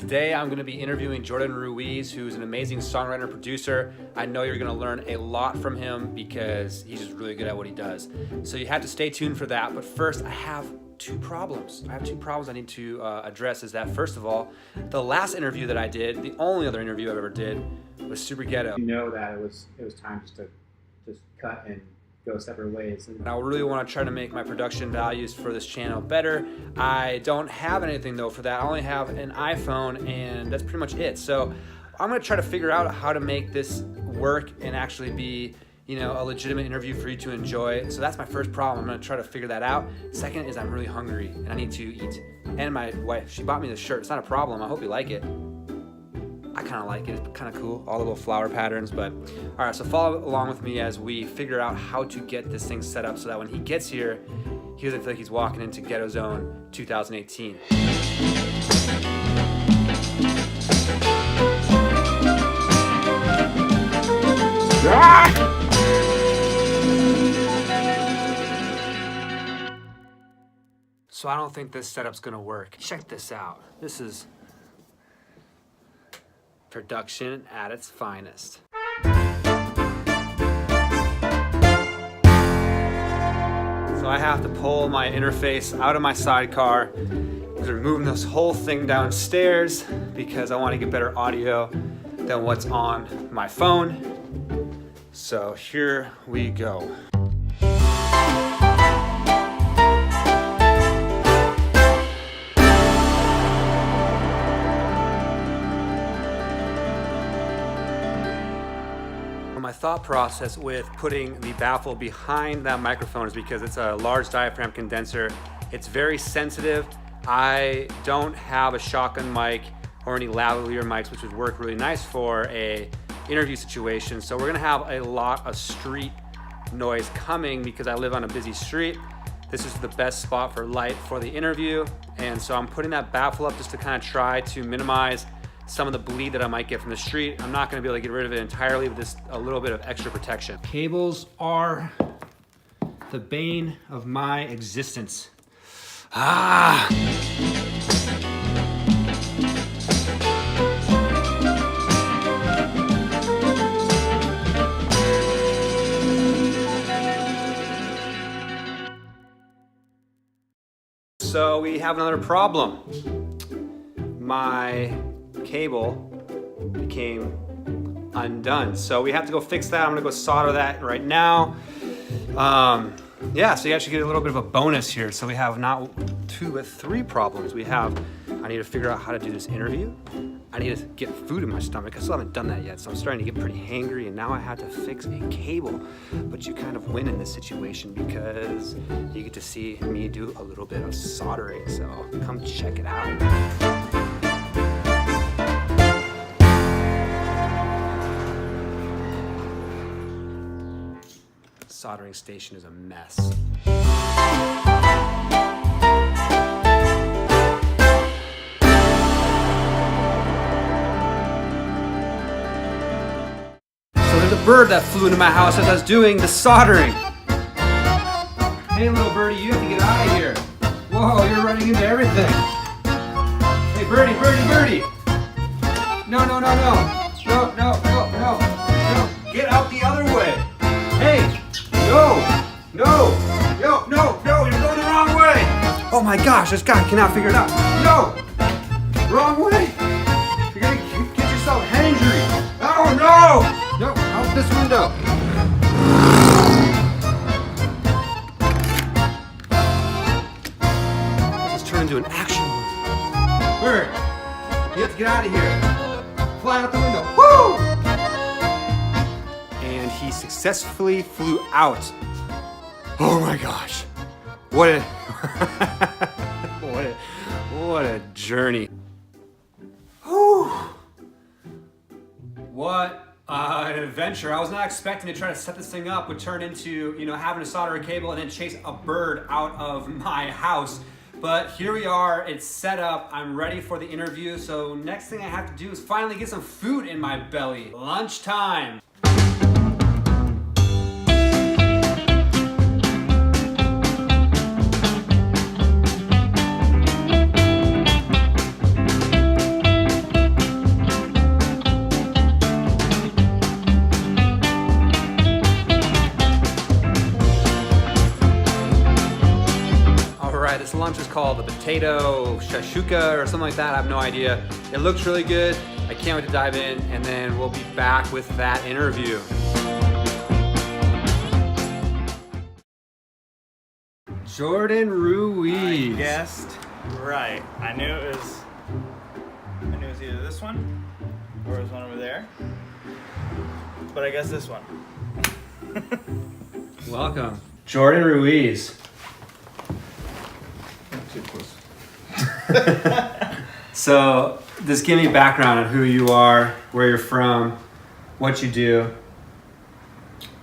Today I'm going to be interviewing Jordan Ruiz, who's an amazing songwriter and producer. I know you're going to learn a lot from him because he's just really good at what he does. So you have to stay tuned for that. But first, I have two problems. I need to address. Is that, first of all, the last interview that I did, the only other interview I've ever did, was super ghetto. You know that it was time just to cut and go separate ways. And I really want to try to make my production values for this channel better. I don't have anything though for that. I only have an iPhone and that's pretty much it. So I'm going to try to figure out how to make this work and actually be, you know, a legitimate interview for you to enjoy. So that's my first problem. I'm going to try to figure that out. Second is I'm really hungry and I need to eat. And my wife, she bought me this shirt. It's not a problem. I hope you like it. I kind of like it. It's kind of cool, all the little flower patterns. But all right, so follow along with me as we figure out how to get this thing set up so that when he gets here, he doesn't feel like he's walking into Ghetto Zone 2018. So I don't think this setup's gonna work. Check this out. This is production at its finest. So I have to pull my interface out of my sidecar. We're moving this whole thing downstairs because I want to get better audio than what's on my phone. So here we go. My thought process with putting the baffle behind that microphone is because it's a large diaphragm condenser. It's very sensitive. I don't have a shotgun mic or any lavalier mics, which would work really nice for a interview situation. So we're gonna have a lot of street noise coming because I live on a busy street. This is the best spot for light for the interview. And so I'm putting that baffle up just to kind of try to minimize some of the bleed that I might get from the street. I'm not gonna be able to get rid of it entirely, but just a little bit of extra protection. Cables are the bane of my existence. So we have another problem. My cable became undone. So we have to go fix that. I'm gonna go solder that right now. Yeah, so you actually get a little bit of a bonus here. So we have not two, but three problems. I need to figure out how to do this interview. I need to get food in my stomach. I still haven't done that yet. So I'm starting to get pretty hangry and now I have to fix a cable. But you kind of win in this situation because you get to see me do a little bit of soldering. So come check it out. Soldering station is a mess. So there's a bird that flew into my house as I was doing the soldering. Hey little birdie, you have to get out of here. Whoa, you're running into everything. Hey birdie, birdie, birdie. No, no, no, no. No, no, no, no, no. Get out the other way. Hey. No, no, no, no, no, you're going the wrong way. Oh my gosh, this guy cannot figure it out. No, wrong way. You're gonna get yourself hangry. Oh no, no, out this window. This has turned into an action movie. Bird, you have to get out of here. Fly out the window. Woo! And he successfully flew out. Oh my gosh. What a what a journey. Whew. What an adventure. I was not expecting to try to set this thing up would turn into, you know, having to solder a cable and then chase a bird out of my house. But here we are, it's set up, I'm ready for the interview. So next thing I have to do is finally get some food in my belly. Lunchtime. lunch was called the potato shashuka or something like that. I have no idea. It looks really good. I can't wait to dive in, and then we'll be back with that interview. Jordan Ruiz. I guessed right. I knew it was either this one or it was one over there. But I guess this one. Welcome. Jordan Ruiz. Too close. So, just give me background on who you are, where you're from, what you do.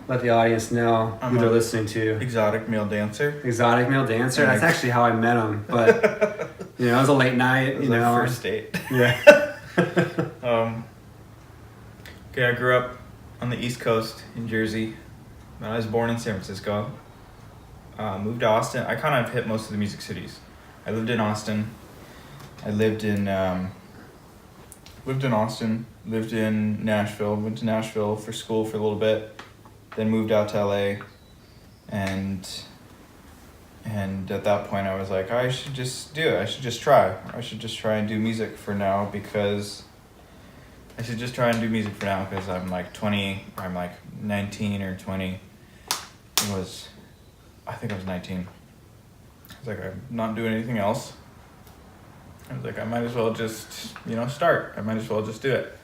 Let the audience know who they're listening to. Exotic male dancer. Exotic male dancer. That's actually how I met him. But, you know, it was a late night. It was you know, our first date. Yeah. Okay, I grew up on the East Coast in Jersey. I was born in San Francisco. Moved to Austin. I kind of hit most of the music cities. I lived in Austin. I lived in Austin. Lived in Nashville. Went to Nashville for school for a little bit. Then moved out to LA. And at that point I was like, I should just do it. I should just try. I should just try and do music for now because I'm like 20, or I'm like 19 or 20. I think I was 19. I was like, I'm not doing anything else. I was like, I might as well just, start. I might as well just do it.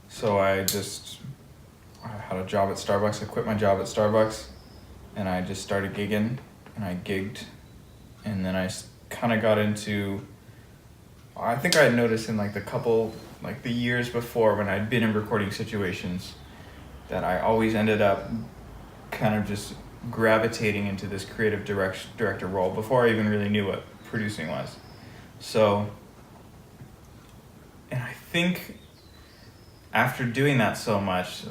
So I had a job at Starbucks. I quit my job at Starbucks and I just started gigging, and I gigged. And then I kind of got into, I think I had noticed in the years before when I'd been in recording situations that I always ended up kind of just gravitating into this creative director role before I even really knew what producing was. So, and I think after doing that so much,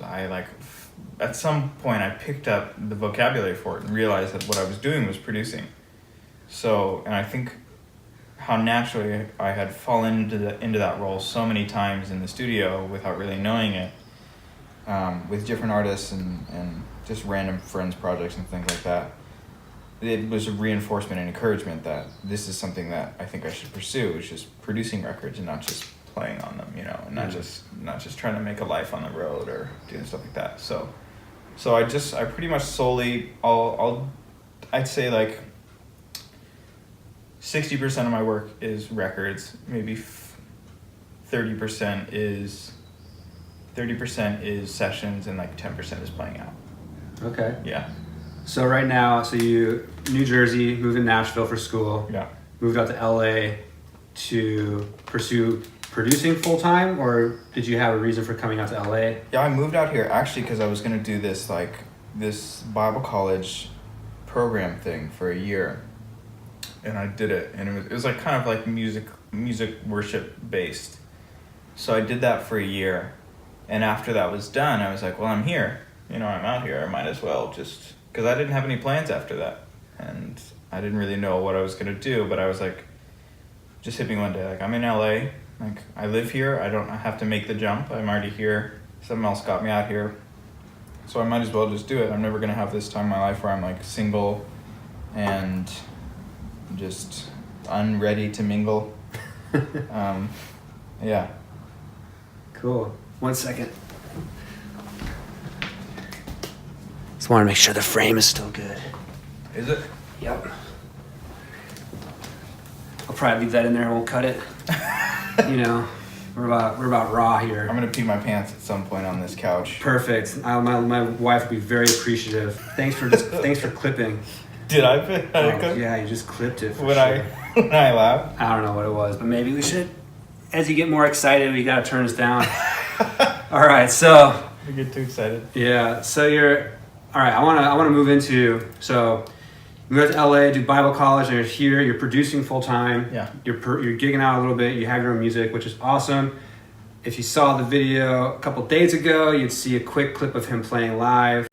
at some point I picked up the vocabulary for it and realized that what I was doing was producing. So, and I think how naturally I had fallen into that role so many times in the studio without really knowing it, with different artists and just random friends projects and things like that. It was a reinforcement and encouragement that this is something that I think I should pursue, which is producing records and not just playing on them, and not just trying to make a life on the road or doing stuff like that. So I pretty much solely I'd say like 60% of my work is records, maybe 30% is sessions, and like 10% is playing out. Okay. Yeah. So right now, you New Jersey, moved to Nashville for school. Yeah. Moved out to LA to pursue producing full time, or did you have a reason for coming out to LA? Yeah, I moved out here actually because I was gonna do this Bible college program thing for a year, and I did it, and it was like kind of like music worship based. So I did that for a year, and after that was done, I was like, well, I'm here. I'm out here. I might as well just, because I didn't have any plans after that, and I didn't really know what I was gonna do. But I was like, just hit me one day. Like, I'm in LA. Like, I live here. I don't have to make the jump. I'm already here. Something else got me out here, so I might as well just do it. I'm never gonna have this time in my life where I'm like single and just unready to mingle. Yeah. Cool. 1 second. Just want to make sure the frame is still good. Is it? Yep. I'll probably leave that in there. I won't cut it. We're about raw here. I'm gonna pee my pants at some point on this couch. Perfect. My wife would be very appreciative. Thanks for clipping. Did I put? Yeah, you just clipped it. When I laughed? I don't know what it was, but maybe we should. As you get more excited, we gotta turn this down. All right, so. You get too excited. Yeah. So all right. I wanna move into You go to LA, do Bible college, and you're here, you're producing full time. Yeah. You're gigging out a little bit, you have your own music, which is awesome. If you saw the video a couple days ago, you'd see a quick clip of him playing live.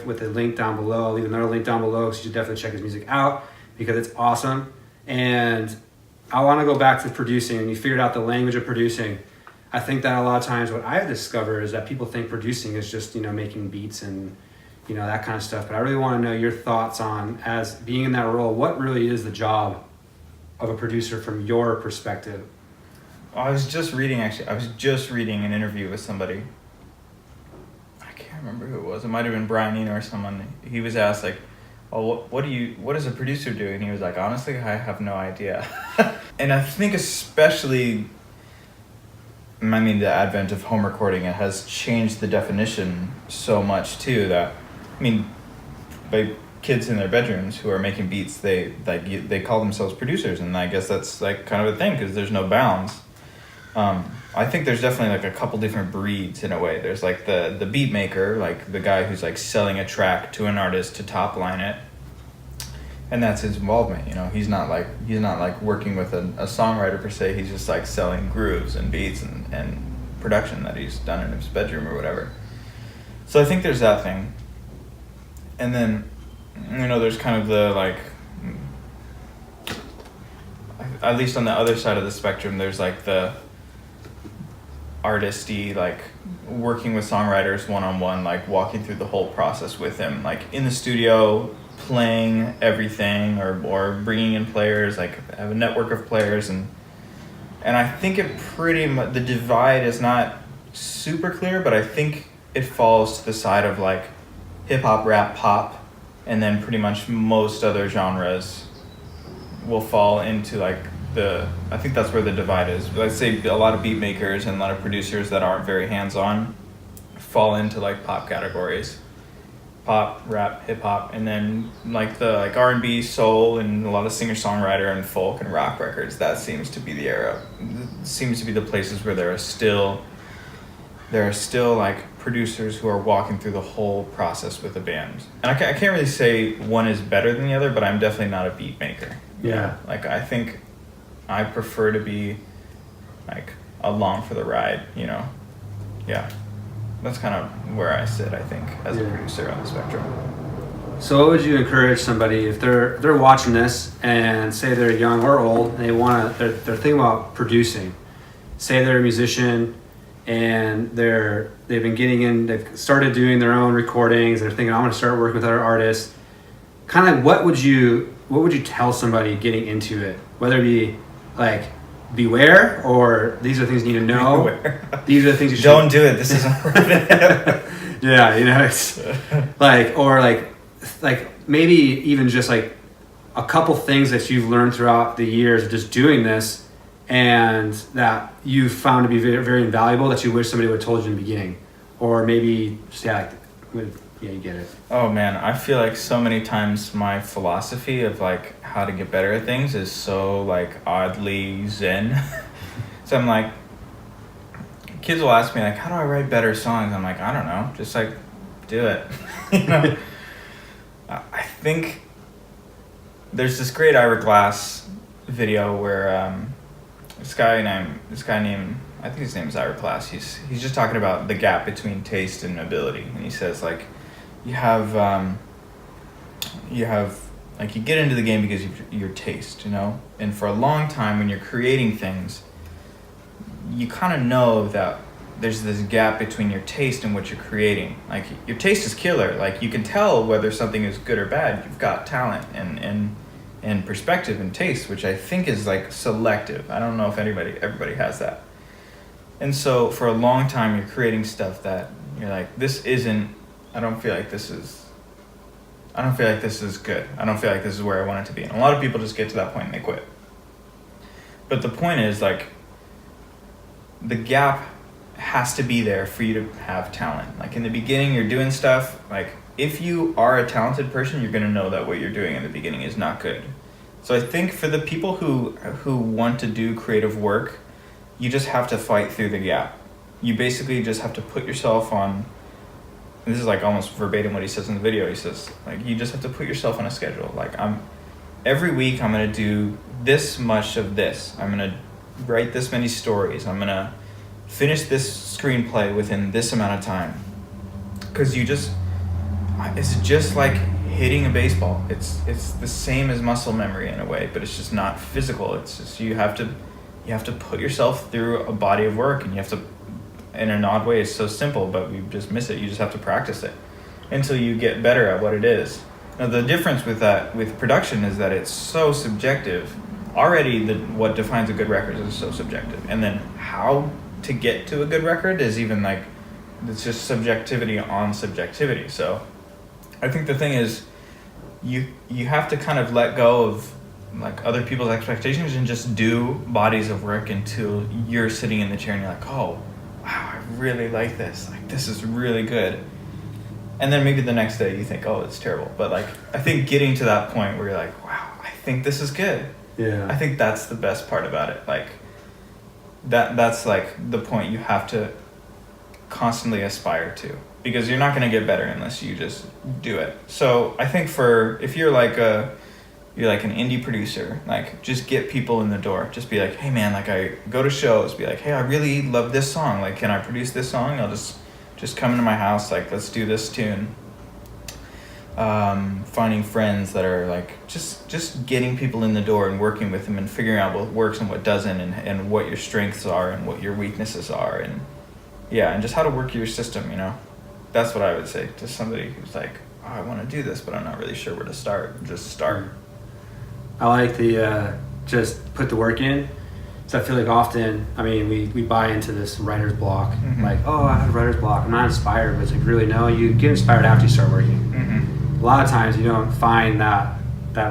With a link down below. I'll leave another link down below, so you should definitely check his music out because it's awesome. And I want to go back to producing, and you figured out the language of producing. I think that a lot of times what I've discovered is that people think producing is just, making beats and, that kind of stuff. But I really want to know your thoughts on, as being in that role, what really is the job of a producer from your perspective? I was just reading an interview with somebody. I can't remember who it was. It might have been Brian Eno or someone. He was asked like, "Oh, what does a producer do?" And he was like, "Honestly, I have no idea." And I think especially, the advent of home recording, it has changed the definition so much too that, by kids in their bedrooms who are making beats, they call themselves producers, and I guess that's like kind of a thing because there's no bounds. I think there's definitely like a couple different breeds in a way. There's like the beat maker, like the guy who's like selling a track to an artist to top line it, and that's his involvement. He's not like working with a songwriter per se. He's just like selling grooves and beats and production that he's done in his bedroom or whatever. So I think there's that thing, and then there's kind of the like, at least on the other side of the spectrum, there's like the artisty, like working with songwriters one-on-one, like walking through the whole process with them, like in the studio playing everything, or bringing in players, like have a network of players, and I think it pretty much, the divide is not super clear, but I think it falls to the side of like hip-hop, rap, pop, and then pretty much most other genres will fall into like I think that's where the divide is. I'd say a lot of beat makers and a lot of producers that aren't very hands-on fall into like pop categories, pop, rap, hip-hop, and then like the like R&B, soul, and a lot of singer-songwriter and folk and rock records. That seems to be the era. It seems to be the places where there are still like producers who are walking through the whole process with a band. And I can't really say one is better than the other, but I'm definitely not a beat maker. Yeah. Like I think I prefer to be like along for the ride, Yeah. That's kind of where I sit, I think, as a producer on the spectrum. So what would you encourage somebody if they're watching this, and say they're young or old and they're thinking about producing? Say they're a musician and they've been getting in, they've started doing their own recordings, they're thinking, I want to start working with other artists. Kind of what would you tell somebody getting into it? Whether it be like, beware, or these are things you need to know. Beware. These are the things you should don't do it. This isn't worth it. Yeah, it's like, or like maybe even just like a couple things that you've learned throughout the years of just doing this, and that you've found to be very, very invaluable, that you wish somebody would have told you in the beginning, or maybe just you get it. Oh man, I feel like so many times my philosophy of like how to get better at things is so like oddly zen. So I'm like, kids will ask me like, how do I write better songs? I'm like, I don't know, just like do it. I think there's this great Ira Glass video where this guy named, I think his name is Ira Glass. He's just talking about the gap between taste and ability, and he says like, you have like, you get into the game because of your taste, and for a long time when you're creating things, you kind of know that there's this gap between your taste and what you're creating. Like, your taste is killer, like you can tell whether something is good or bad. You've got talent and perspective and taste, which I think is like selective. I don't know if everybody has that. And so for a long time you're creating stuff that you're like, I don't feel like this is good. I don't feel like this is where I want it to be. And a lot of people just get to that point and they quit. But the point is, like, the gap has to be there for you to have talent. Like, in the beginning you're doing stuff, like, if you are a talented person, you're going to know that what you're doing in the beginning is not good. So I think for the people who want to do creative work, you just have to fight through the gap. You basically just have to put yourself on, and this is like almost verbatim what he says in the video. He says, like, you just have to put yourself on a schedule. Like, every week I'm going to do this much of this. I'm going to write this many stories. I'm going to finish this screenplay within this amount of time. Because it's just like hitting a baseball. It's the same as muscle memory in a way, but it's just not physical. It's just you have to put yourself through a body of work, and you have to, in an odd way, it's so simple, but we just miss it. You just have to practice it. until you get better at what it is. Now the difference with production is that it's so subjective. Already what defines a good record is so subjective, and then how to get to a good record is even like, it's just subjectivity on subjectivity. So I think the thing is, you have to kind of let go of like other people's expectations and just do bodies of work until you're sitting in the chair and you're like, oh wow, I really like this, like this is really good. And then maybe the next day you think, oh, it's terrible. But like, I think getting to that point where you're like, wow, I think this is good. Yeah. I think that's the best part about it. Like that's like the point you have to constantly aspire to, because you're not going to get better unless you just do it. So I think if you're like an indie producer, like just get people in the door. Just be like, hey man, like I go to shows, be like, hey, I really love this song. Like, can I produce this song? I'll just come into my house, like let's do this tune. Finding friends that are like just getting people in the door and working with them and figuring out what works and what doesn't, and what your strengths are and what your weaknesses are, and and just how to work your system, you know. That's what I would say to somebody who's like, oh, I want to do this but I'm not really sure where to start. Just start. I like the just put the work in. So I feel like often, I mean, we buy into this writer's block. Mm-hmm. Like, oh, I have a writer's block, I'm not inspired. But it's like, really, no, you get inspired after you start working. Mm-hmm. A lot of times you don't find that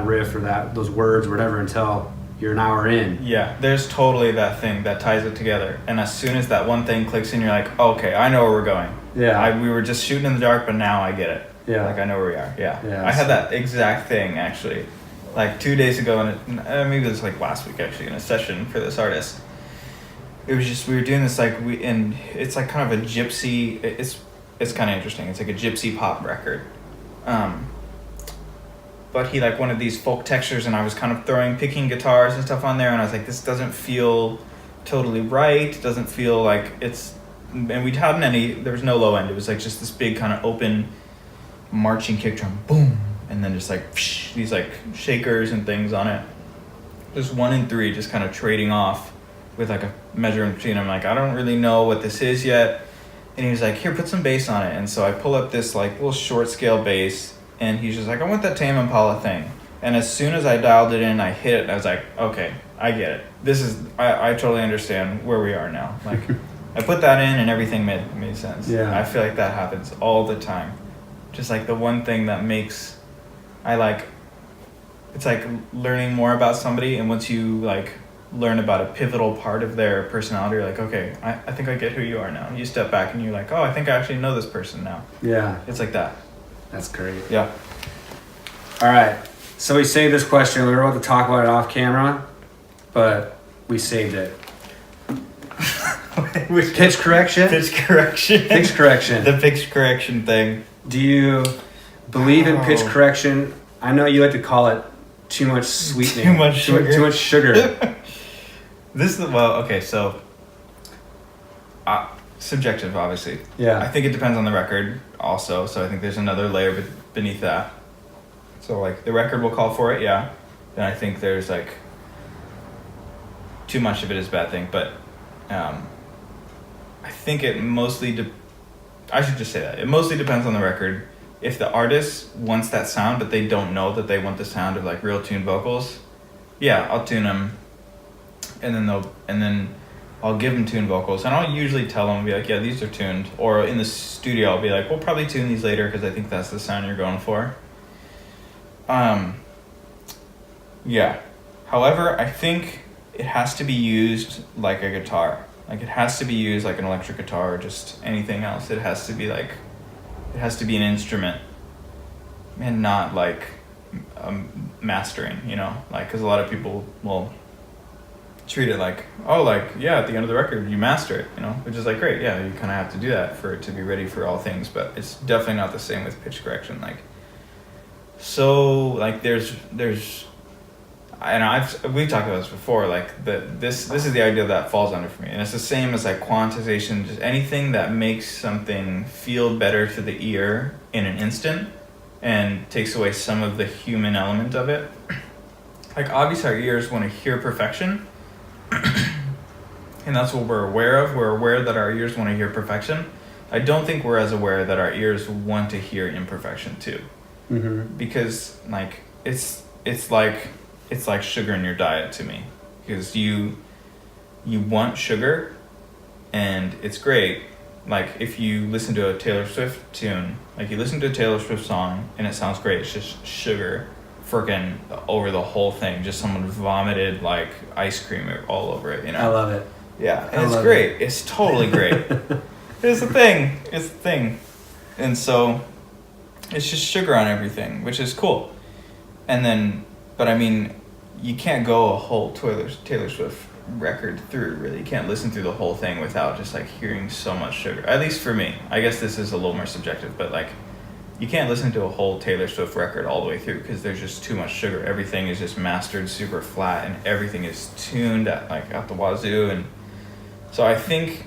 riff or those words or whatever until you're an hour in. Yeah, there's totally that thing that ties it together. And as soon as that one thing clicks in, you're like, okay, I know where we're going. Yeah. We were just shooting in the dark, but now I get it. Yeah. Like I know where we are. Yeah. Yeah, I had that exact thing actually, like 2 days ago, and maybe it was like last week actually, in a session for this artist. It was just, we were doing this and it's like kind of a gypsy. It's kind of interesting. It's like a gypsy pop record. But he like wanted these folk textures, and I was kind of picking guitars and stuff on there, and I was like, this doesn't feel totally right. It doesn't feel like it's, and there was no low end. It was like just this big kind of open marching kick drum, boom, and then just like psh, these like shakers and things on it. Just 1 and 3, just kind of trading off with like a measure in between. I'm like, I don't really know what this is yet. And he was like, here, put some bass on it. And so I pull up this like little short scale bass, and he's just like, I want that Tame Impala thing. And as soon as I dialed it in, I hit it, and I was like, okay, I get it. I totally understand where we are now. Like, I put that in and everything made sense. Yeah. I feel like that happens all the time. Just like the one thing that makes, it's like learning more about somebody, and once you like learn about a pivotal part of their personality, you're like, okay, I think I get who you are now. You step back and you're like, oh, I think I actually know this person now. Yeah. It's like that. That's great. Yeah. All right. So we saved this question. We were about to talk about it off camera, but we saved it. Pitch correction? Pitch correction. Pitch correction. The pitch correction thing. Do you believe in pitch correction? I know you like to call it too much sweetening. Too much sugar. Too much sugar. Okay, so subjective, obviously. Yeah. I think it depends on the record also, so I think there's another layer beneath that. So like the record will call for it, yeah. Then I think there's like too much of it is a bad thing, but I think it mostly I should just say that. It mostly depends on the record. If the artist wants that sound, but they don't know that they want the sound of like real tuned vocals, yeah, I'll tune them, and then I'll give them tuned vocals, and I'll usually tell them, be like, yeah, these are tuned. Or in the studio, I'll be like, we'll probably tune these later because I think that's the sound you're going for. Yeah. However, I think it has to be used like a guitar. Like it has to be used like an electric guitar or just anything else. It has to be an instrument and not like mastering, you know, like, because a lot of people will treat it like, oh, like, yeah, at the end of the record you master it, you know, which is like, great, yeah, you kind of have to do that for it to be ready for all things, but it's definitely not the same with pitch correction. Like, so like there's and we've talked about this before, like this is the idea that falls under for me, and it's the same as like quantization, just anything that makes something feel better to the ear in an instant and takes away some of the human element of it. Like obviously our ears want to hear perfection, and that's what we're aware of. We're aware that our ears want to hear perfection, I don't think we're as aware that our ears want to hear imperfection too. Mm-hmm. Because like it's like sugar in your diet to me, because you want sugar, and it's great. Like if you listen to a Taylor Swift tune, like you listen to a Taylor Swift song and it sounds great, it's just sugar freaking over the whole thing, just someone vomited like ice cream all over it, you know. I love it. Yeah, and it's great. It's totally great. It's the thing. And so it's just sugar on everything, which is cool. And then, but I mean, you can't go a whole Taylor Swift record through, really. You can't listen through the whole thing without just like hearing so much sugar. At least for me. I guess this is a little more subjective, but like you can't listen to a whole Taylor Swift record all the way through because there's just too much sugar. Everything is just mastered super flat, and everything is tuned at like out the wazoo. And so I think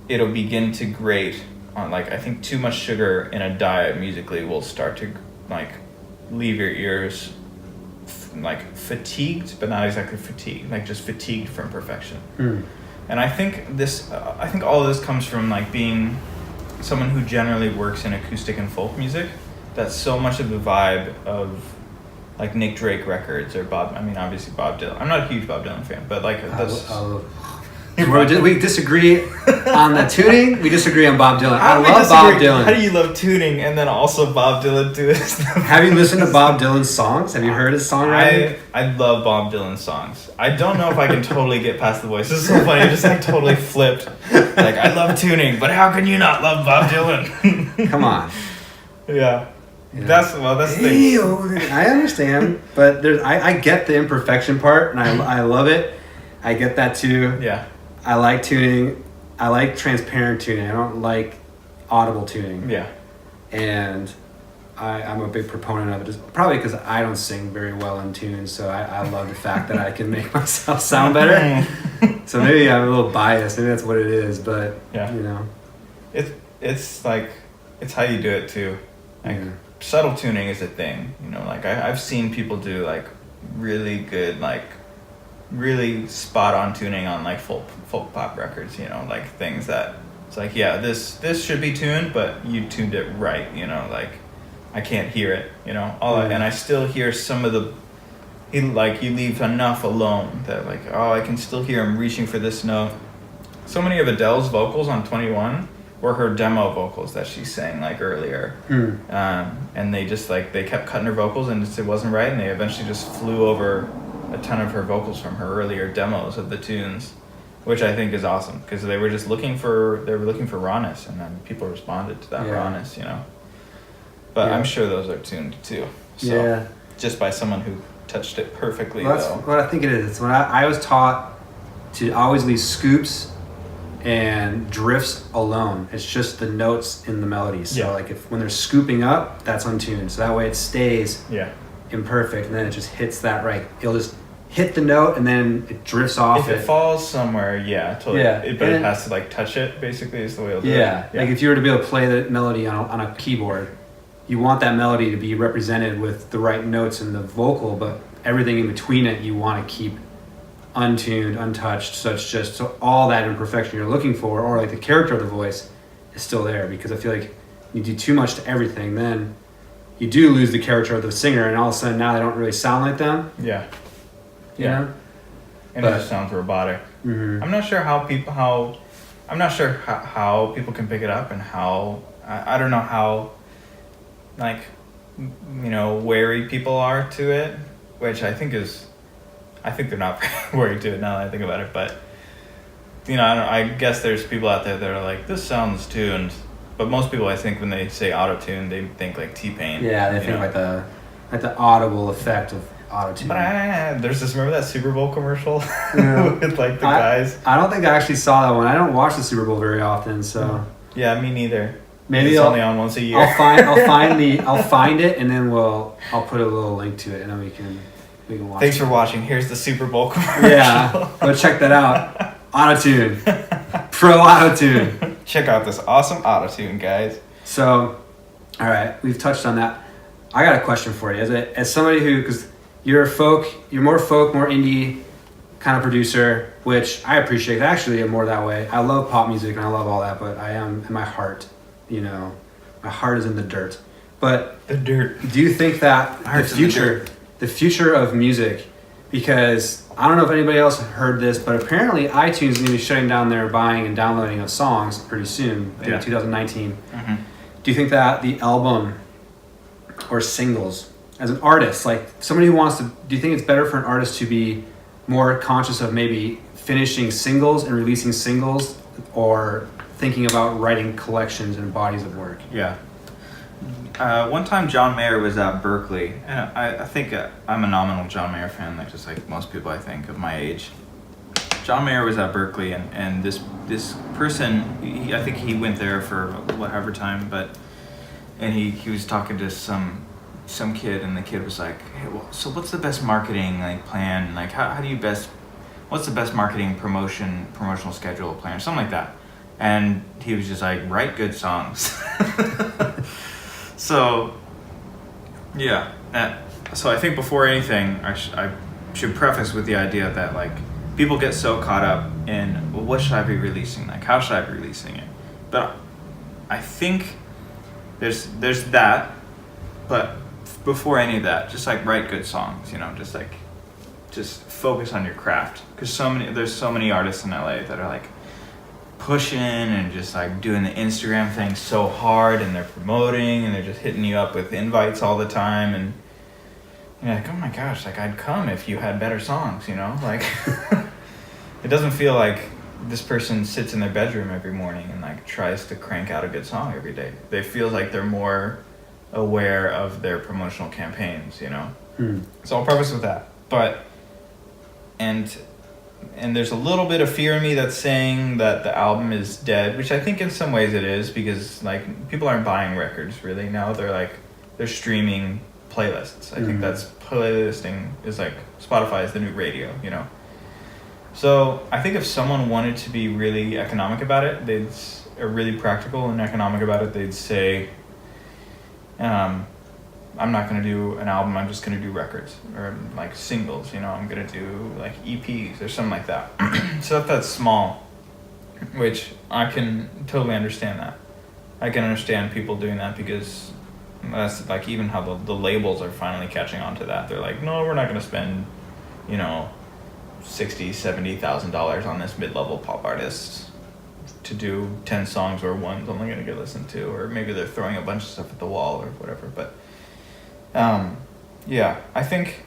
it'll begin to grate on, like, I think too much sugar in a diet musically will start to like leave your ears like fatigued, but not exactly fatigued, like just fatigued from perfection. And I think all of this comes from like being someone who generally works in acoustic and folk music. That's so much of the vibe of like Nick Drake records or obviously Bob Dylan. I'm not a huge Bob Dylan fan, but like that's we disagree on the tuning. We disagree on Bob Dylan. I love Bob Dylan. How do you love tuning and then also Bob Dylan too? Have you listened to Bob Dylan's songs? Have you heard his songwriting? I love Bob Dylan's songs. I don't know if I can totally get past the voice. This is so funny. I just like totally flipped. Like, I love tuning, but how can you not love Bob Dylan? Come on. Yeah. That's the thing. I understand, but I get the imperfection part, and I love it. I get that too. Yeah. I like tuning. I like transparent tuning. I don't like audible tuning. Yeah. And I'm a big proponent of it. It's probably because I don't sing very well in tune, so I love the fact that I can make myself sound better. So maybe I'm a little biased. Maybe that's what it is, but yeah. You know. It's like, it's how you do it too. Like, subtle tuning is a thing, you know, like I've seen people do like really good, like really spot on tuning on like folk pop records, you know, like things that it's like, yeah, this should be tuned, but you tuned it right, you know, like I can't hear it, you know, and I still hear some of the, you leave enough alone that like, oh, I can still hear him reaching for this note. So many of Adele's vocals on 21 were her demo vocals that she sang like earlier. And they just like, they kept cutting her vocals and it wasn't right, and they eventually just flew over a ton of her vocals from her earlier demos of the tunes, which I think is awesome, because they were looking for rawness, and then people responded to that rawness, you know. But I'm sure those are tuned too. So just by someone who touched it perfectly. Well, that's what I think it is. It's when I was taught to always leave scoops and drifts alone. It's just the notes in the melody. So like when they're scooping up, that's untuned. So that way it stays imperfect, and then it just hits that right. It'll just hit the note and then it drifts off. If it falls somewhere, totally. But it has to like touch it, basically, is the way it'll do it. Like if you were to be able to play the melody on a keyboard, you want that melody to be represented with the right notes in the vocal, but everything in between it you want to keep untuned, untouched, so all that imperfection you're looking for, or like the character of the voice, is still there. Because I feel like you do too much to everything, then you do lose the character of the singer, and all of a sudden now they don't really sound like them. You know? And it just sounds robotic. I'm not sure how people can pick it up, and how I don't know how, like, you know, wary people are to it, which I think they're not very worried to it now that I think about it. But, you know, I guess there's people out there that are like, this sounds tuned. But most people, I think, when they say auto-tune, they think like T-Pain. Yeah, they think like the audible effect of auto-tune. But remember that Super Bowl commercial with like the guys? I don't think I actually saw that one. I don't watch the Super Bowl very often, so. Yeah, me neither. Maybe it's only on once a year. I'll find it, and then I'll put a little link to it, and then we can watch. Thanks for watching. Here's the Super Bowl commercial. Yeah, go check that out. Auto-tune. Pro Auto-tune. Check out this awesome auto-tune, guys. So, all right, we've touched on that. I got a question for you. As somebody who, because you're more folk, more indie. kind of producer, which I appreciate. Actually, I'm more that way. I love pop music and I love all that, but I am in my heart, my heart is in the dirt. But The dirt. do you think that the future of music, because I don't know if anybody else heard this, but apparently iTunes is going to be shutting down their buying and downloading of songs pretty soon in 2019. Mm-hmm. Do you think that the album or singles, as an artist, like somebody who wants to, do you think it's better for an artist to be more conscious of maybe finishing singles and releasing singles, or thinking about writing collections and bodies of work? Yeah. One time John Mayer was at Berkeley, and I think I'm a nominal John Mayer fan, like just like most people I think of my age. John Mayer was at Berkeley, and this person, I think he went there for whatever time, and he was talking to some kid, and the kid was like, hey, well, so what's the best marketing like plan? Like how do you what's the best marketing promotional schedule plan, or something like that? And he was just like, write good songs. So, yeah. So I think before anything, I should preface with the idea that like people get so caught up in, well, what should I be releasing? Like, how should I be releasing it? But I think there's that, but before any of that, just like write good songs. Just focus on your craft, because there's so many artists in LA that are like pushing and just like doing the Instagram thing so hard, and they're promoting and they're just hitting you up with invites all the time, and you're like, oh my gosh, like I'd come if you had better songs, like it doesn't feel like this person sits in their bedroom every morning and like tries to crank out a good song every day. They feel like they're more aware of their promotional campaigns, So I'll preface with that. But and there's a little bit of fear in me that's saying that the album is dead, which I think in some ways it is, because like people aren't buying records really now. They're streaming playlists. I think that's playlisting is like Spotify is the new radio, So I think if someone wanted to be really economic about it, or really practical and economic about it, they'd say, I'm not going to do an album, I'm just going to do records or like singles, I'm going to do like EPs or something like that. So if that's small, which I can totally understand that. I can understand people doing that, because that's like even how the labels are finally catching on to that. They're like, no, we're not going to spend, $60,000-$70,000 on this mid-level pop artist to do 10 songs where one's only going to get listened to, or maybe they're throwing a bunch of stuff at the wall or whatever. But yeah, I think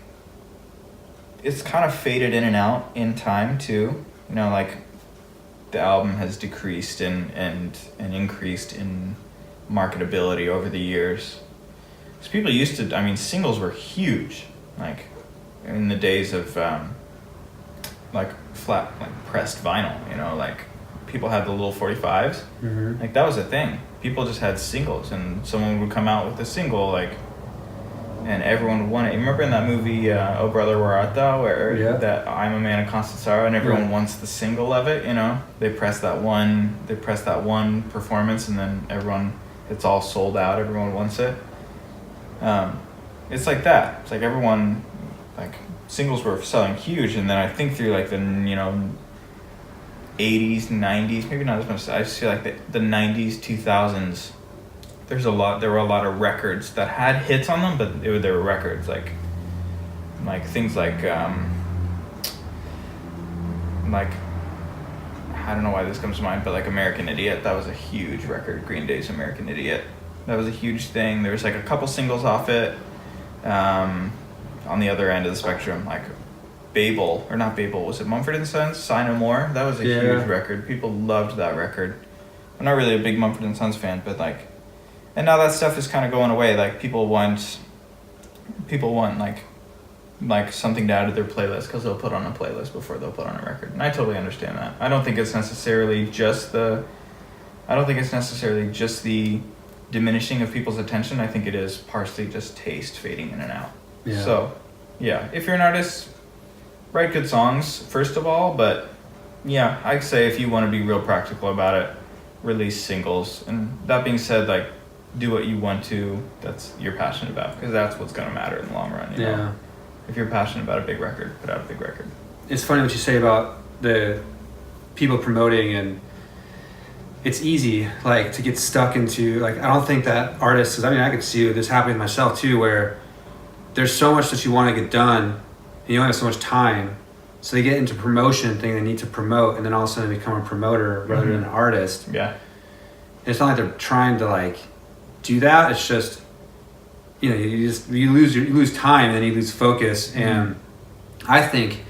it's kind of faded in and out in time too. Like the album has decreased and increased in marketability over the years. Because people used to, singles were huge, like in the days of like flat, like pressed vinyl. Like people had the little 45s. Mm-hmm. Like that was a thing. People just had singles, and someone would come out with a single, like, and everyone would want it. You remember in that movie, Oh Brother, Where Art Thou, where that I'm a Man of Constant Sorrow, and everyone wants the single of it, They press that one performance, and then it's all sold out, everyone wants it. It's like that. It's like everyone, like, singles were selling huge, and then I think through, like, the, 80s, 90s, maybe not as much, I just feel like the 90s, 2000s, there were a lot of records that had hits on them, but they were records like things like I don't know why this comes to mind, but like American Idiot, that was a huge record. Green Day's American Idiot, that was a huge thing. There was like a couple singles off it. On the other end of the spectrum, like Babel, or not Babel, was it Mumford & Sons? Sigh No More? That was a huge record. People loved that record. I'm not really a big Mumford & Sons fan, but like, and now that stuff is kind of going away. Like people want like something to add to their playlist, because they'll put on a playlist before they'll put on a record. And I totally understand that. I don't think it's necessarily just the diminishing of people's attention. I think it is partially just taste fading in and out. Yeah. So, yeah, if you're an artist, write good songs first of all, but yeah, I'd say if you want to be real practical about it, release singles. And that being said, like, do what you want to, that's you're passionate about, because that's what's going to matter in the long run. You know? If you're passionate about a big record, put out a big record. it's funny what you say about the people promoting, and it's easy like to get stuck into like, I don't think that artists, I mean, I could see this happening to myself too, where there's so much that you want to get done and you only have so much time. So they get into promotion thing, they need to promote, and then all of a sudden they become a promoter rather than an artist. Yeah. And it's not like they're trying to like do that. It's just, you know, you lose time and then you lose focus. And I think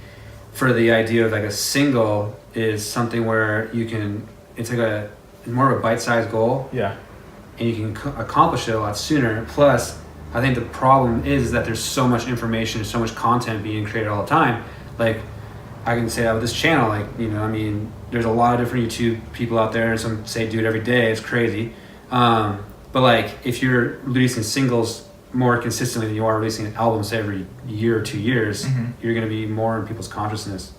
for the idea of like a single is something where you can, it's like a more of a bite-sized goal. Yeah. And you can accomplish it a lot sooner. Plus, I think the problem is that there's so much information, so much content being created all the time. Like, I can say that with this channel, like, you know, I mean, there's a lot of different YouTube people out there, and some say do it every day. It's crazy. But like, if you're releasing singles more consistently than you are releasing albums every year or 2 years, you're going to be more in people's consciousness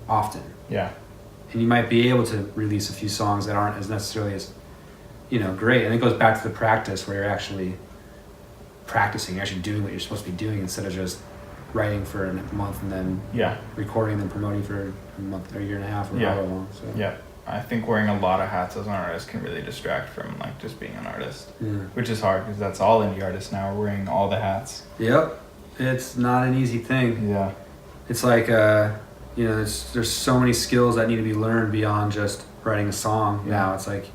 often. Yeah. And you might be able to release a few songs that aren't as necessarily as, you know, great. And it goes back to the practice where you're actually practicing, you're actually doing what you're supposed to be doing instead of just writing for a month and then recording and then promoting for a month or a year and a half or however long. So. Yeah. I think wearing a lot of hats as an artist can really distract from like just being an artist, which is hard because that's all indie artists now are wearing all the hats. Yep. It's not an easy thing. Yeah. It's like, you know, there's so many skills that need to be learned beyond just writing a song. Now it's like,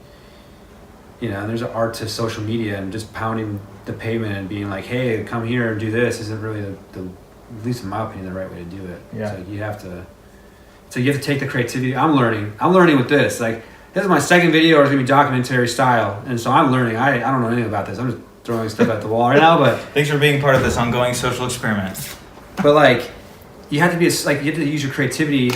you know, there's an art to social media, and just pounding the pavement and being like, hey, come here and do this isn't really the at least in my opinion, the right way to do it. Yeah. It's like you have to take the creativity. I'm learning with this. Like, this is my second video, it's gonna be documentary style, and so I'm learning. I don't know anything about this. I'm just throwing stuff at the wall right now. But thanks for being part of this ongoing social experiment. But like, you have to use your creativity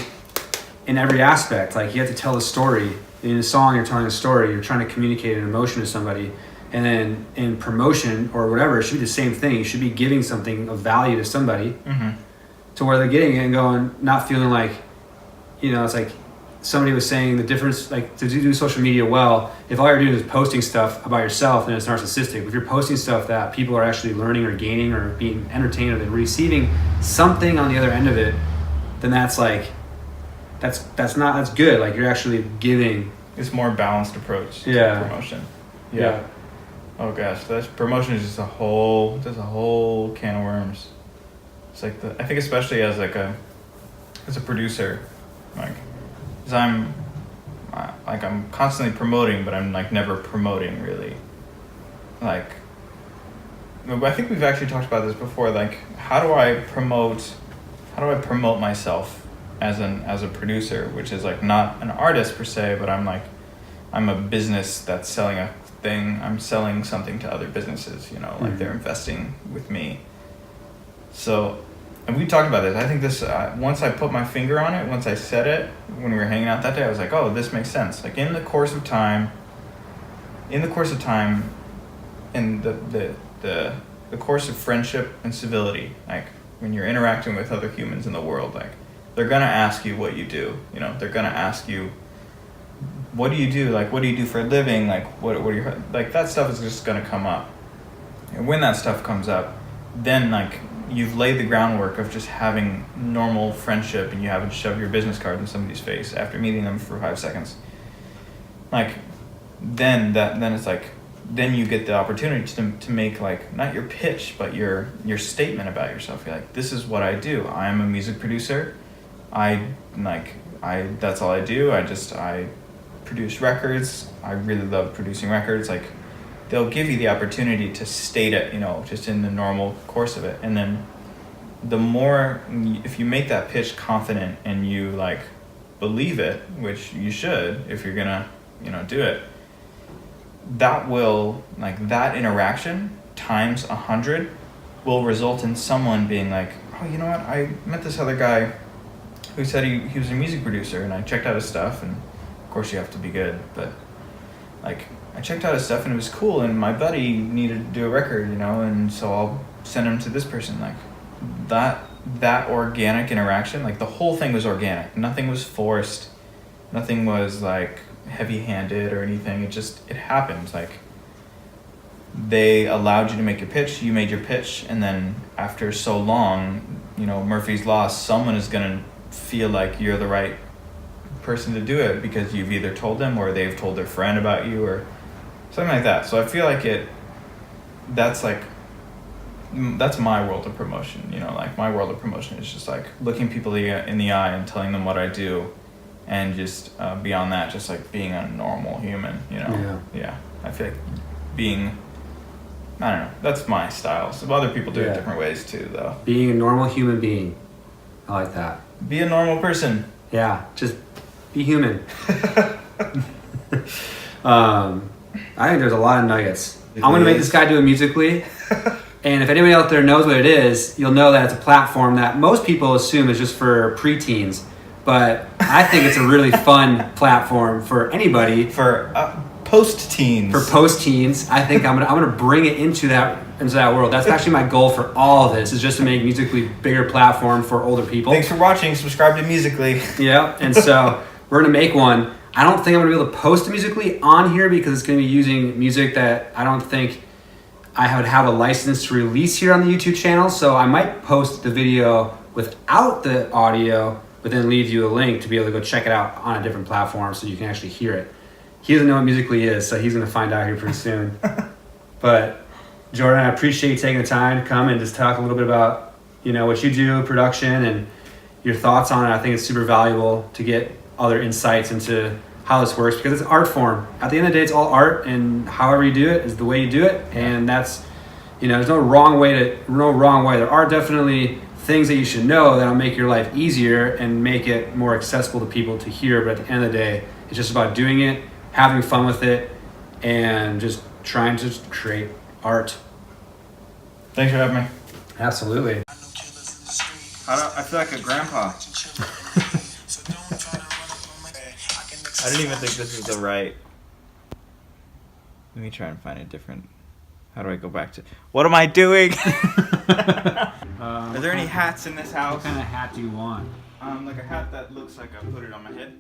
in every aspect. Like, you have to tell a story. In a song, you're telling a story. You're trying to communicate an emotion to somebody. And then in promotion or whatever, it should be the same thing. You should be giving something of value to somebody to where they're getting it and going, not feeling like, you know, it's like somebody was saying the difference, like to do social media well, if all you're doing is posting stuff about yourself, then it's narcissistic. If you're posting stuff that people are actually learning or gaining or being entertained or they're receiving something on the other end of it, then that's like, that's good. Like, you're actually giving. It's more balanced approach to promotion. Yeah. Oh gosh, promotion is just a whole can of worms. It's like I think especially as a producer, like, cause I'm constantly promoting, but I'm like never promoting really. Like, I think we've actually talked about this before. Like, how do I promote myself as a producer, which is like not an artist per se, but I'm a business that's selling a thing. I'm selling something to other businesses, you know, like they're investing with me. So, and we talked about this. I think this, once I put my finger on it, once I said it, when we were hanging out that day, I was like, oh, this makes sense. Like, in the course of time, in the course of friendship and civility, like when you're interacting with other humans in the world, like, they're gonna ask you what you do. You know, they're gonna ask you, what do you do? Like, what do you do for a living? Like, what are your, like, that stuff is just gonna come up. And when that stuff comes up, then like you've laid the groundwork of just having normal friendship, and you haven't shoved your business card in somebody's face after meeting them for 5 seconds. Like, then it's like, then you get the opportunity to make, like, not your pitch, but your statement about yourself. You're like, this is what I do. I am a music producer. That's all I do. I produce records. I really love producing records. Like, they'll give you the opportunity to state it, you know, just in the normal course of it. And then the more, if you make that pitch confident and you like believe it, which you should, if you're gonna, you know, do it, that will, like, that interaction times 100 will result in someone being like, oh, you know what? I met this other guy who said he was a music producer, and I checked out his stuff, and of course you have to be good, but like, I checked out his stuff and it was cool, and my buddy needed to do a record, you know, and so I'll send him to this person. Like, that organic interaction, like, the whole thing was organic. Nothing was forced. Nothing was like heavy-handed or anything. It happened. Like, they allowed you to make your pitch, you made your pitch, and then after so long, you know, Murphy's Law, someone is gonna feel like you're the right person to do it because you've either told them or they've told their friend about you or something like that. So I feel like that's my world of promotion, you know, like my world of promotion is just like looking people in the eye and telling them what I do, and just beyond that, just like being a normal human, you know. Yeah, I feel like being, I don't know, that's my style. Some other people do it different ways too, though. Being a normal human being. I like that. Be a normal person. Yeah, just be human. I think there's a lot of nuggets. I'm going to make this guy do it musically. And if anybody out there knows what it is, you'll know that it's a platform that most people assume is just for preteens. But I think it's a really fun platform for anybody. For post-teens. For post-teens. I think I'm gonna bring it into that world. That's actually my goal for all of this, is just to make Musically bigger platform for older people. Thanks for watching. Subscribe to Musically. Yeah, and so we're going to make one. I don't think I'm going to be able to post Musically on here because it's going to be using music that I don't think I would have a license to release here on the YouTube channel. So I might post the video without the audio, but then leave you a link to be able to go check it out on a different platform so you can actually hear it. He doesn't know what Musically is, so he's going to find out here pretty soon. But Jordan, I appreciate you taking the time to come and just talk a little bit about, you know, what you do, production, and your thoughts on it. I think it's super valuable to get other insights into how this works, because it's art form. At the end of the day, it's all art, and however you do it is the way you do it. And that's, you know, there's no wrong way. There are definitely things that you should know that'll make your life easier and make it more accessible to people to hear. But at the end of the day, it's just about doing it, having fun with it, and just trying to create art. Thanks for having me. Absolutely. I feel like a grandpa. I didn't even think this was the right. Let me try and find a different. How do I go back to? What am I doing? Are there any hats in this house? What kind of hat do you want? Like a hat that looks like I put it on my head.